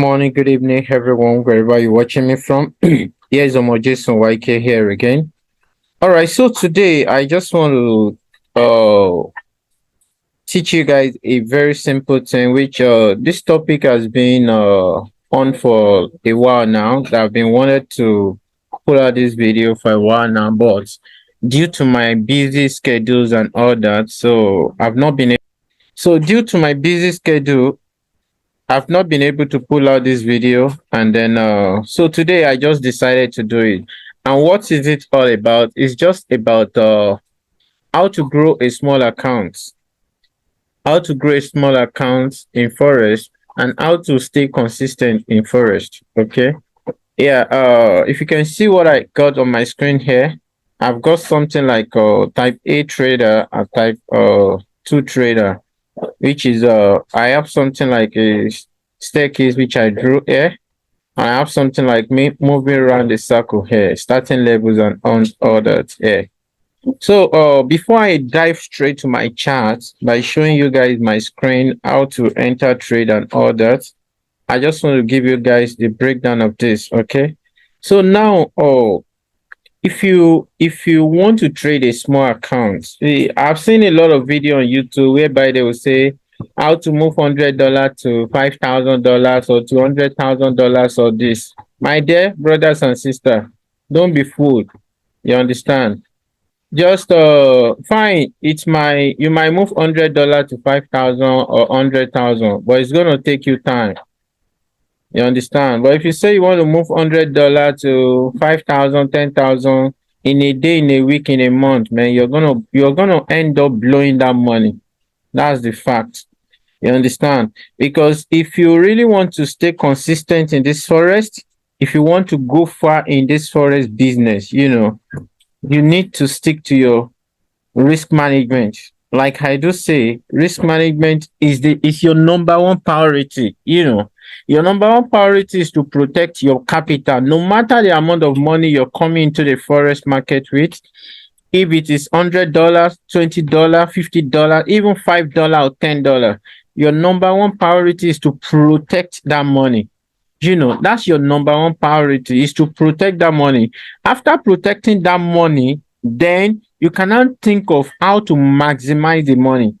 Morning, good evening, everyone, wherever you're watching me from. Here's Omo Jason YK here again. All right, so today I just want to teach you guys a very simple thing, which this topic has been on for a while now. That I've been wanted to put out this video for a while now, but due to my busy schedules and all that, so I've not been. So due to my busy schedule, I've not been able to pull out this video, and then so today I just decided to do it. And what is it all about? It's just about how to grow a small account, in Forex, and how to stay consistent in Forex. Okay. Yeah, if you can see what I got on my screen here, I've got something like type A trader and type 2 trader, which is I have something like a staircase which I drew here. I have something like me moving around the circle here, starting levels and on all that here. So before I dive straight to my chart by showing you guys my screen, how to enter trade and all that, I just want to give you guys the breakdown of this. Okay. So now if you want to trade a small account, I've seen a lot of video on YouTube whereby they will say how to move $100 to $5,000 or $200,000 or this. My dear brothers and sisters, don't be fooled. You understand? Just fine. You might move $100 to 5,000 or 100,000, but it's gonna take you time. You understand? But if you say you want to move $100 to 5,000, 10,000 in a day, in a week, in a month, man, you're gonna end up blowing that money. That's the fact. You understand? Because if you really want to stay consistent in this forest, if you want to go far in this forest business, you need to stick to your risk management. Like I do say, risk management is your number one priority. Your number one priority is to protect your capital, no matter the amount of money you're coming into the forest market with. If it is $100, $20, $50, even $5 or $10, your number one priority is to protect that money. That's your number one priority, is to protect that money. After protecting that money, then you cannot think of how to maximize the money,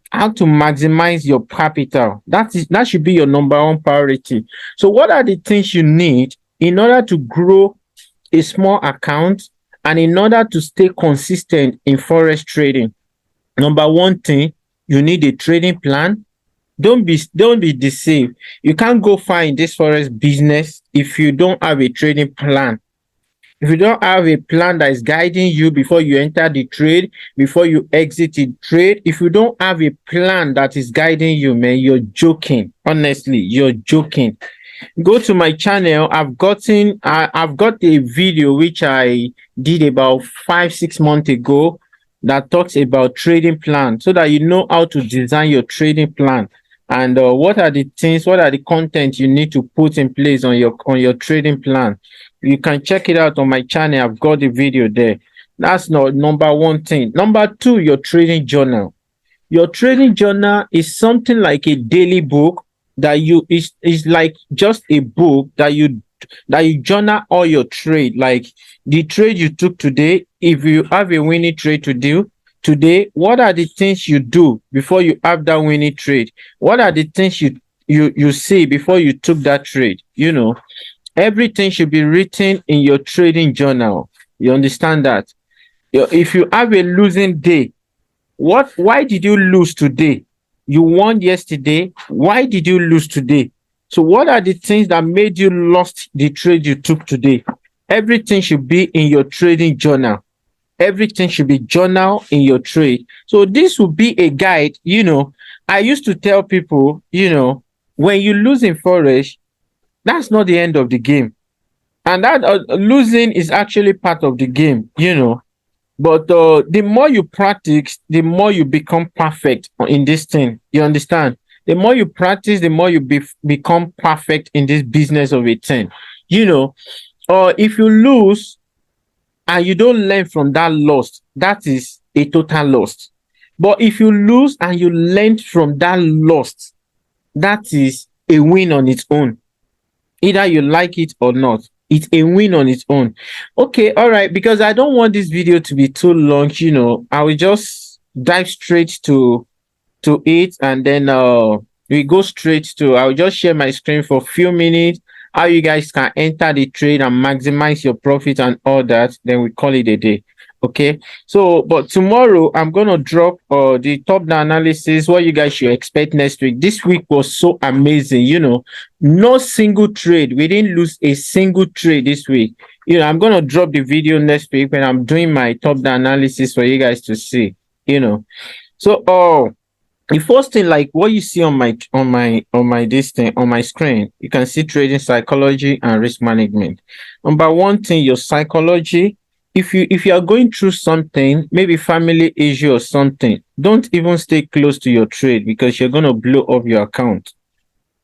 how to maximize your capital. That should be your number one priority. So what are the things you need in order to grow a small account and in order to stay consistent in forex trading? Number one thing, you need a trading plan. Don't be deceived. You can't go far in this forex business if you don't have a trading plan. If you don't have a plan that is guiding you before you enter the trade, before you exit the trade, if you don't have a plan that is guiding you, man, you're joking. Honestly, you're joking. Go to my channel. I've got a video which I did about 5-6 months ago that talks about trading plan, so that you know how to design your trading plan and what are the content you need to put in place on your trading plan. You can check it out on my channel. I've got the video there. That's not number one thing. Number two, your trading journal. Your trading journal is something like a daily book that is like just a book that you journal all your trade, like the trade you took today. If you have a winning trade to do today, what are the things you do before you have that winning trade? What are the things you see before you took that trade? Everything should be written in your trading journal. You understand that? If you have a losing day, why did you lose today? You won yesterday. Why did you lose today? So what are the things that made you lost the trade you took today? Everything should be in your trading journal. Everything should be journal in your trade. So this will be a guide. I used to tell people, when you lose in forex, that's not the end of the game. And that losing is actually part of the game, But the more you practice, the more you become perfect in this thing. You understand? The more you practice, the more you become perfect in this business of a thing. Or if you lose and you don't learn from that loss, that is a total loss. But if you lose and you learn from that loss, that is a win on its own. Either you like it or not, it's a win on its own. Okay, all right, because I don't want this video to be too long, I will just dive straight to it, and then we go straight to, I'll just share my screen for a few minutes, how you guys can enter the trade and maximize your profit and all that, then we call it a day. Okay, so but tomorrow I'm gonna drop the top down analysis, what you guys should expect next week. This week was so amazing, no single trade, we didn't lose a single trade this week. I'm gonna drop the video next week when I'm doing my top down analysis for you guys to see. So the first thing, like what you see on my this thing on my screen, you can see trading psychology and risk management. Number one thing, your psychology. If you are going through something, maybe family issue or something, don't even stay close to your trade, because you're gonna blow up your account.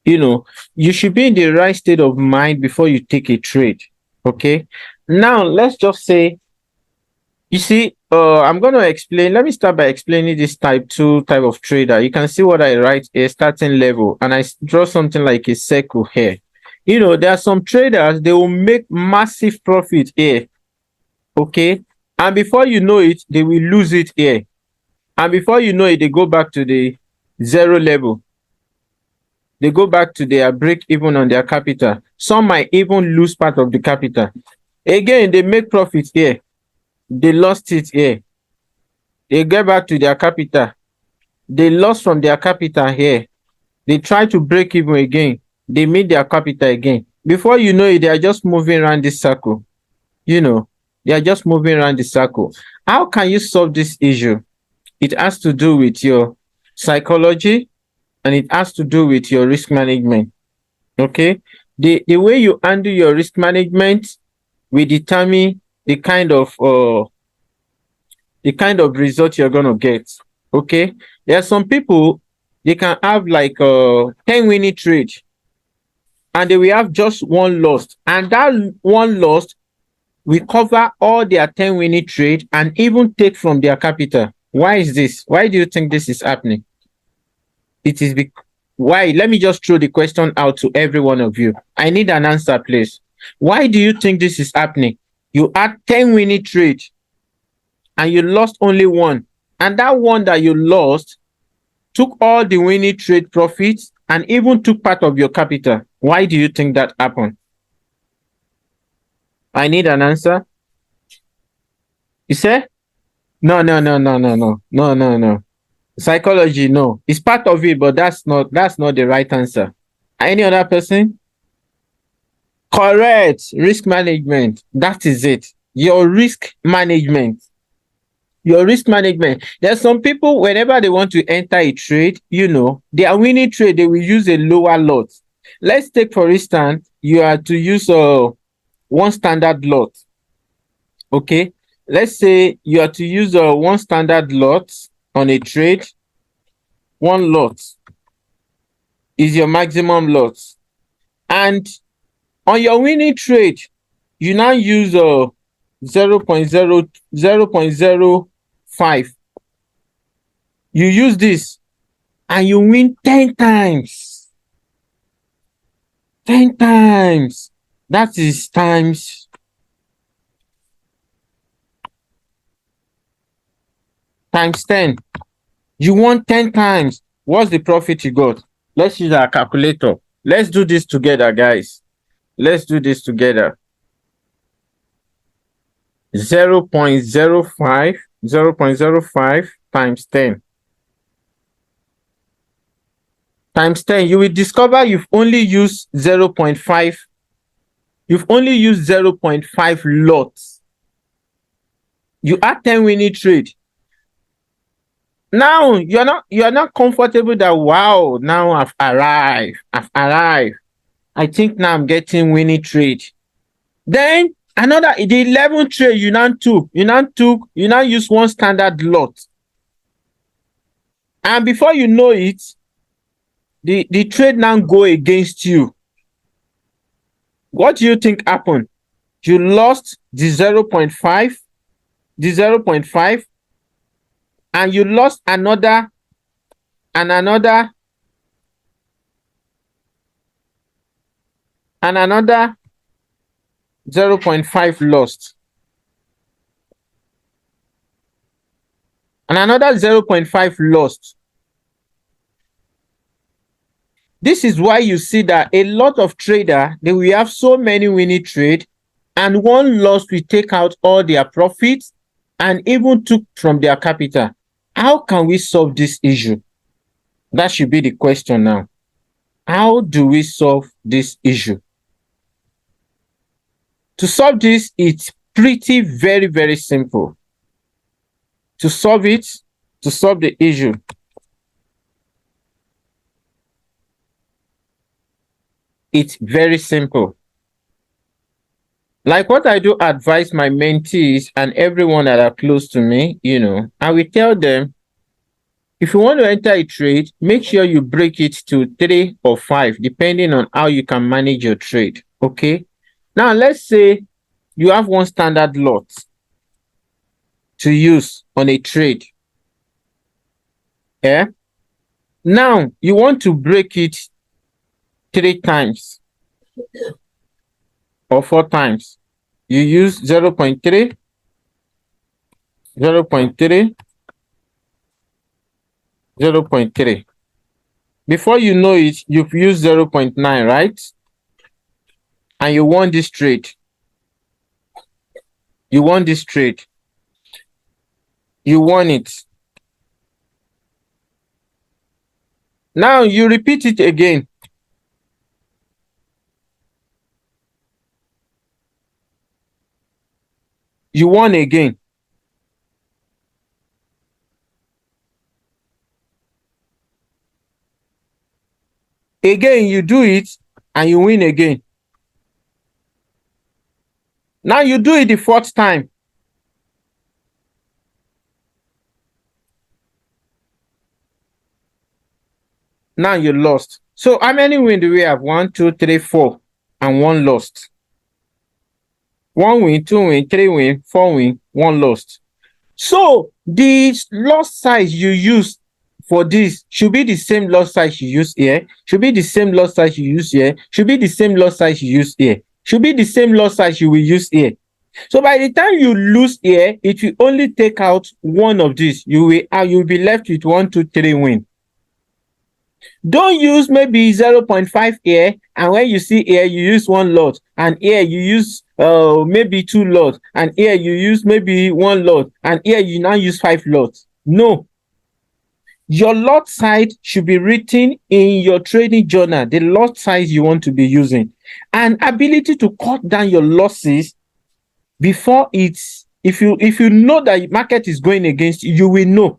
You should be in the right state of mind before you take a trade. Okay. Now let's just say, you see, I'm going to explain. Let me start by explaining this type of trader. You can see what I write, a starting level, and I draw something like a circle here. There are some traders, they will make massive profit here. Okay. And before you know it, they will lose it here. And before you know it, they go back to the zero level. They go back to their break even on their capital. Some might even lose part of the capital. Again, they make profit here. They lost it here. They get back to their capital. They lost from their capital here. They try to break even again. They meet their capital again. Before you know it, they are just moving around this circle. They are just moving around the circle. How can you solve this issue? It has to do with your psychology, and it has to do with your risk management. Okay? The way you handle your risk management will determine the kind of result you're gonna get. Okay, there are some people, they can have like 10 winning trade, and they will have just one loss, and that one loss will cover all their 10 winning trade and even take from their capital. Why is this? Why do you think this is happening? It is why? Let me just throw the question out to every one of you. I need an answer, please. Why do you think this is happening? You had 10 winning trade and you lost only one, and that one that you lost took all the winning trade profits and even took part of your capital. Why do you think that happened? I need an answer. You say? No. Psychology, no. It's part of it, but that's not the right answer. Any other person? Correct. Risk management. That is it. Your risk management. There's some people, whenever they want to enter a trade, they are winning trade, they will use a lower lot. Let's take, for instance, you are to use one standard lot. Okay. Let's say you are to use one standard lot on a trade. One lot is your maximum lot. And on your winning trade, you now use 0.05. You use this and you win 10 times. 10 times. That is times 10. You won 10 times. What's the profit you got? Let's use our calculator. Let's do this together, guys. Let's do this together. 0.05 times 10. Times 10, you will discover you've only used 0.5. You've only used 0.5 lots. You had 10 winning trade. Now you are not comfortable that, wow, now I've arrived. I think now I'm getting winning trade. Then the 11th trade you now use one standard lot. And before you know it, the trade now go against you. What do you think happened? You lost the 0.5, and you lost another and another 0.5 lost, and another 0.5 lost. This is why you see that a lot of traders, they will have so many winning trade, and one loss will take out all their profits and even took from their capital. How can we solve this issue? That should be the question now. How do we solve this issue? To solve this, it's pretty very simple. To solve it, to solve the issue, it's very simple. Like what I do advise my mentees and everyone that are close to me, I will tell them, if you want to enter a trade, make sure you break it to 3 or 5, depending on how you can manage your trade. Okay. Now, let's say you have one standard lot to use on a trade. Yeah. Now, you want to break it 3 times or 4 times. You use 0.3, 0.3, 0.3. Before you know it, you've used 0.9, right? And you won this trade. You won this trade. You won it. Now you repeat it again. You won again. Again, you do it and you win again. Now you do it the 4th time. Now you lost. So how many wins do we have? 1, 2, 3, 4, and 1 lost. 1 win, 2 win, 3 win, 4 win, 1 lost. So the loss size you use for this should be the same loss size you use here, should be the same loss size you use here, should be the same loss size you use here, should be the same loss size you will use here. So by the time you lose here, it will only take out one of these. You will be left with 1, 2, 3 win. Don't use maybe 0.5 here, and when you see here you use 1 lot, and here you use maybe 2 lots, and here you use maybe 1 lot, and here you now use 5 lots. No. Your lot size should be written in your trading journal, the lot size you want to be using, and ability to cut down your losses before it's, if you know that market is going against you, you will know.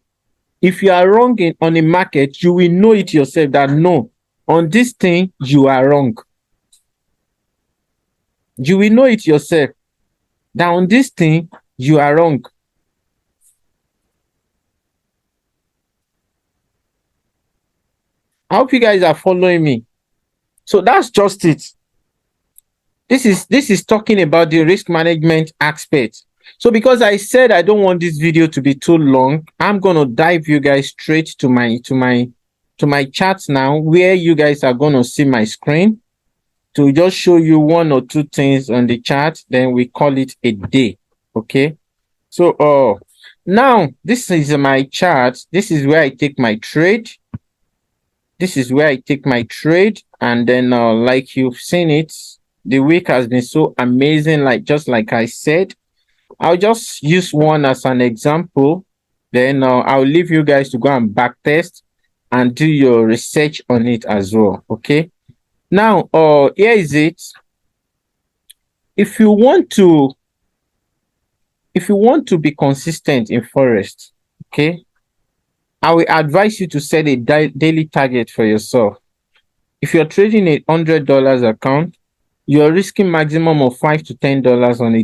If you are wrong on a market, you will know it yourself that no, on this thing you are wrong. You will know it yourself that on this thing you are wrong. I hope you guys are following me. So that's just it. This is talking about the risk management aspect. So because I said I don't want this video to be too long, I'm gonna dive you guys straight to my chat now, where you guys are gonna see my screen to just show you 1 or 2 things on the chart. Then we call it a day. Okay. So now this is my chart. This is where I take my trade. This is where I take my trade, and then like you've seen it, the week has been so amazing, just like I said. I'll just use one as an example. Then I'll leave you guys to go and back test and do your research on it as well. Okay. Now, here is it. If you want to be consistent in Forex, okay, I will advise you to set a daily target for yourself. If you're trading a $100 account, you're risking maximum of $5 to $10 on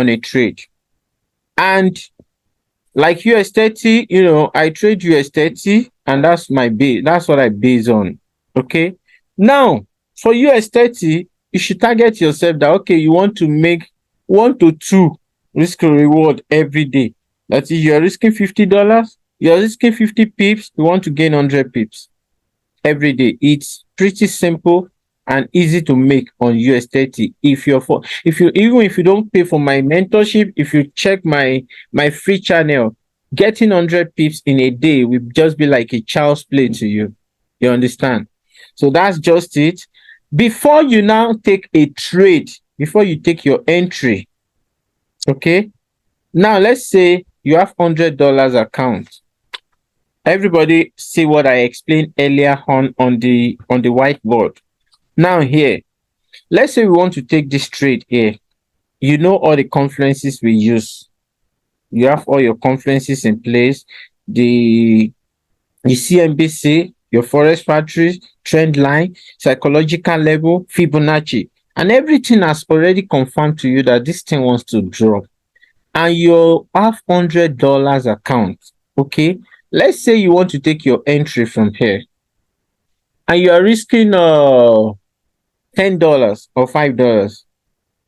a trade. And like US30, I trade US30, and that's my base. That's what I base on. Okay. Now, for US30, you should target yourself that, okay, you want to make 1 to 2 risk reward every day. That is, you're risking $50, you're risking 50 pips, you want to gain 100 pips every day. It's pretty simple. and easy to make on US 30. If you're for even if you don't pay for my mentorship, if you check my free channel, getting 100 pips in a day will just be like a child's play to you. You understand? So that's just it. Before you now take a trade, before you take your entry, okay? Now let's say you have $100 account. Everybody see what I explained earlier on the whiteboard. Now here, let's say we want to take this trade here. You know all the conferences we use. You have all your conferences in place. The CNBC, your Forex factory, trend line, psychological level, Fibonacci, and everything has already confirmed to you that this thing wants to drop. And you have $100 account. Okay, let's say you want to take your entry from here, and you are risking $10 or $5.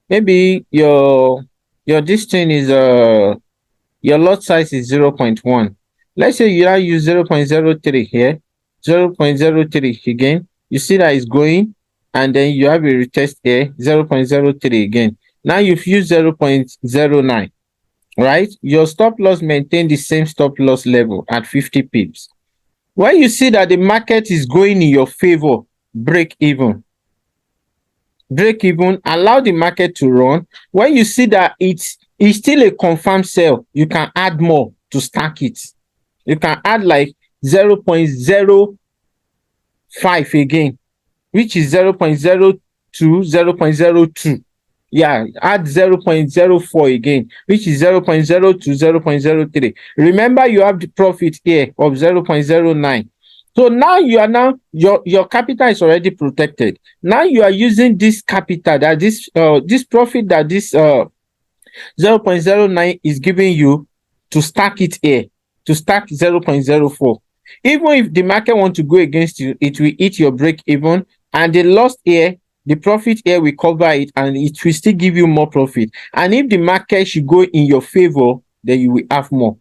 Maybe your this thing is your lot size is 0.1. Let's say you now use 0.03 here, 0.03 again. You see that it's going, and then you have a retest here, 0.03 again. Now you've used 0.09, right? Your stop loss maintain the same stop loss level at 50 pips. When you see that the market is going in your favor, break even. Break even, allow the market to run. When you see that it's still a confirmed sell, you can add more to stack it. You can add like 0.05 again, which is 0.02, 0.02. Yeah, add 0.04 again, which is 0.02, 0.03. Remember, you have the profit here of 0.09. So now your capital is already protected. Now you are using this capital, that this profit that this 0.09 is giving you, to stack it here, to stack 0.04. Even if the market want to go against you, it will eat your break even, and the loss here, the profit here will cover it, and it will still give you more profit. And if the market should go in your favor, then you will have more.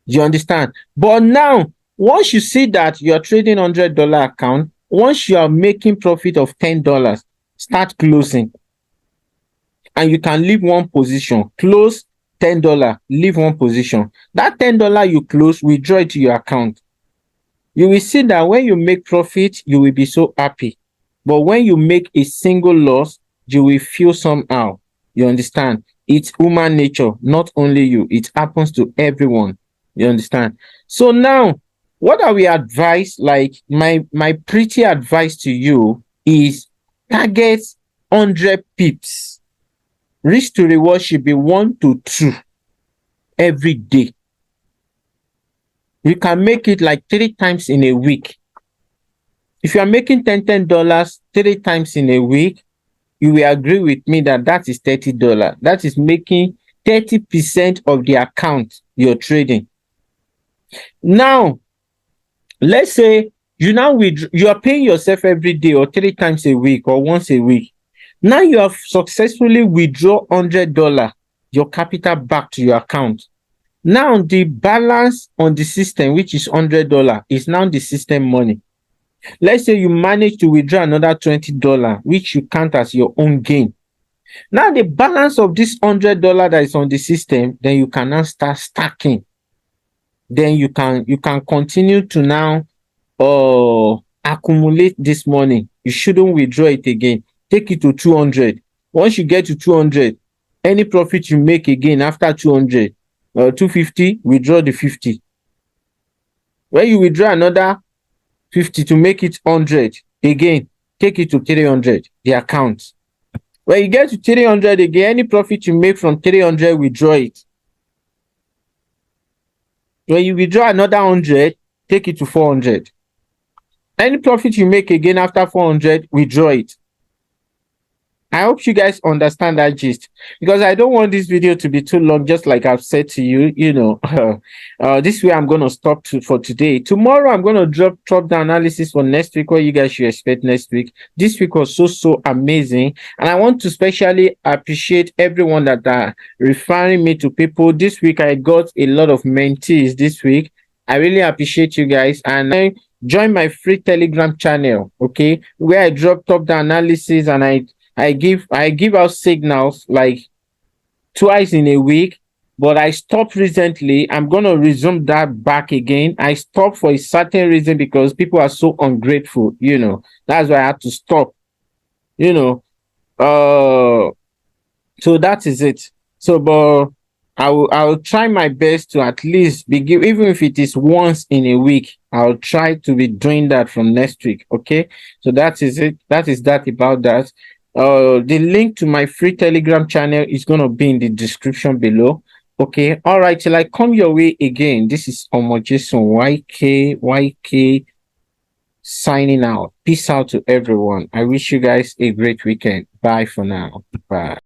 You understand? But now, once you see that you're trading $100 account, once you are making profit of $10, start closing. And you can leave one position. Close $10, leave one position. That $10 you close, withdraw it to your account. You will see that when you make profit, you will be so happy. But when you make a single loss, you will feel somehow. You understand? It's human nature, not only you. It happens to everyone. You understand? So now, what are we advised? Like my pretty advice to you is target 100 pips. Risk to reward should be 1 to 2 every day. You can make it like 3 times in a week. If you are making $10 3 times in a week, you will agree with me that that is $30. That is making 30% of the account you're trading. Now, let's say you are paying yourself every day or 3 times a week or once a week. Now you have successfully withdrawn $100, your capital back to your account. Now the balance on the system, which is $100, is now the system money. Let's say you manage to withdraw another $20, which you count as your own gain. Now the balance of this $100 that is on the system, then you can now start stacking. Then you can continue to now accumulate this money. You shouldn't withdraw it again. Take it to 200. Once you get to 200, any profit you make again after 200 or 250, withdraw the 50. When you withdraw another 50 to make it 100 again, take it to 300, the account. When you get to 300 again, any profit you make from 300, withdraw it. When you withdraw another 100, take it to 400. Any profit you make again after 400, withdraw it. I hope you guys understand that gist, because I don't want this video to be too long. Just like I've said to you, this way I'm going to stop for today. Tomorrow I'm going to drop the analysis for next week, what you guys should expect next week. This week was so amazing, and I want to specially appreciate everyone that are referring me to people. This week I got a lot of mentees this week. I really appreciate you guys, and join my free Telegram channel, okay, where I drop top down analysis, and I give out signals like twice in a week. But I stopped recently. I'm gonna resume that back again. I stopped for a certain reason because people are so ungrateful, That's why I had to stop, you know. So that is it. So, but I will try my best to at least be give, even if it is once in a week. I'll try to be doing that from next week. Okay. So that is it. That is that about that. The link to my free Telegram channel is gonna be in the description below. Okay. All right. Till I come your way again. This is Omo Jason YK signing out. Peace out to everyone. I wish you guys a great weekend. Bye for now. Bye.